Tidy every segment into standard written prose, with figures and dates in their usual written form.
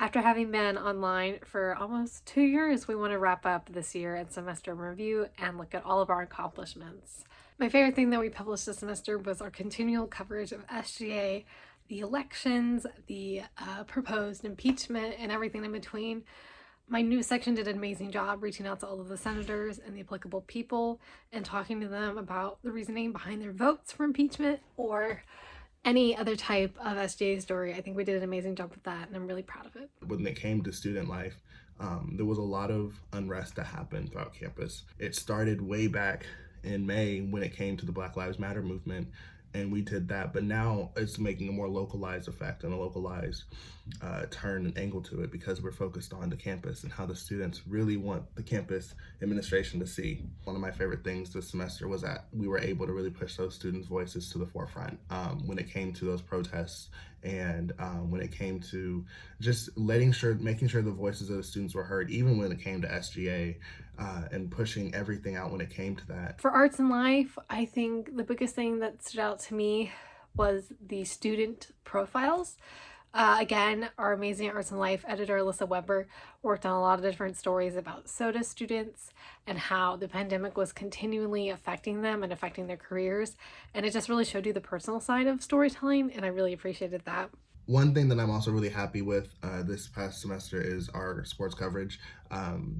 After having been online for almost 2 years, we want to wrap up this year and semester in review and look at all of our accomplishments. My favorite thing that we published this semester was our continual coverage of SGA, the elections, the proposed impeachment, and everything in between. My news section did an amazing job reaching out to all of the senators and the applicable people and talking to them about the reasoning behind their votes for impeachment or any other type of SGA story. I think we did an amazing job with that, and I'm really proud of it. When it came to student life, there was a lot of unrest that happened throughout campus. It started way back in May when it came to the Black Lives Matter movement, and we did that, but now it's making a more localized effect and a localized turn and angle to it because we're focused on the campus and how the students really want the campus administration to see. One of my favorite things this semester was that we were able to really push those students' voices to the forefront when it came to those protests and when it came to just making sure the voices of the students were heard, even when it came to SGA and pushing everything out when it came to that. For arts and life, I think the biggest thing that stood out to me was the student profiles. Again, our amazing Arts and Life editor, Alyssa Weber, worked on a lot of different stories about SOTA students and how the pandemic was continually affecting them and affecting their careers. And it just really showed you the personal side of storytelling, and I really appreciated that. One thing that I'm also really happy with this past semester is our sports coverage.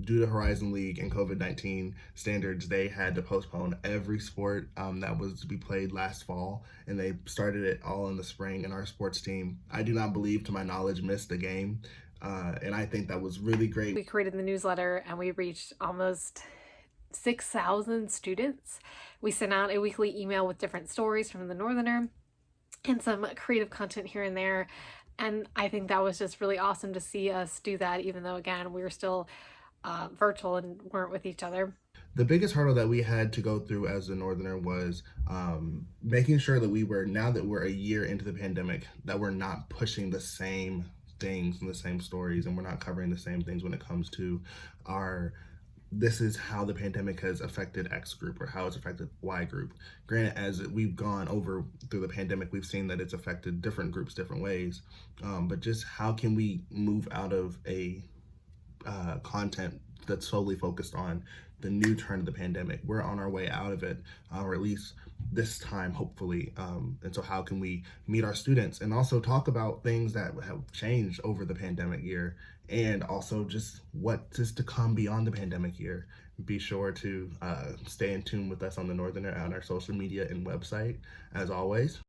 Due to Horizon League and COVID-19 standards, they had to postpone every sport that was to be played last fall, and they started it all in the spring. And our sports team, I do not believe, to my knowledge, missed a game. And I think that was really great. We created the newsletter and we reached almost 6,000 students. We sent out a weekly email with different stories from the Northerner and some creative content here and there. And I think that was just really awesome to see us do that, even though, again, we were still virtual and weren't with each other. The biggest hurdle that we had to go through as a Northerner was making sure that now that we're a year into the pandemic, that we're not pushing the same things and the same stories, and we're not covering the same things when it comes to this is how the pandemic has affected X group or how it's affected Y group. Granted, as we've gone over through the pandemic, we've seen that it's affected different groups different ways. But just how can we move out of a content that's solely focused on the new turn of the pandemic? We're on our way out of it, or at least this time, hopefully. And so how can we meet our students and also talk about things that have changed over the pandemic year, and also just what is to come beyond the pandemic year? Be sure to stay in tune with us on the Northerner on our social media and website, as always.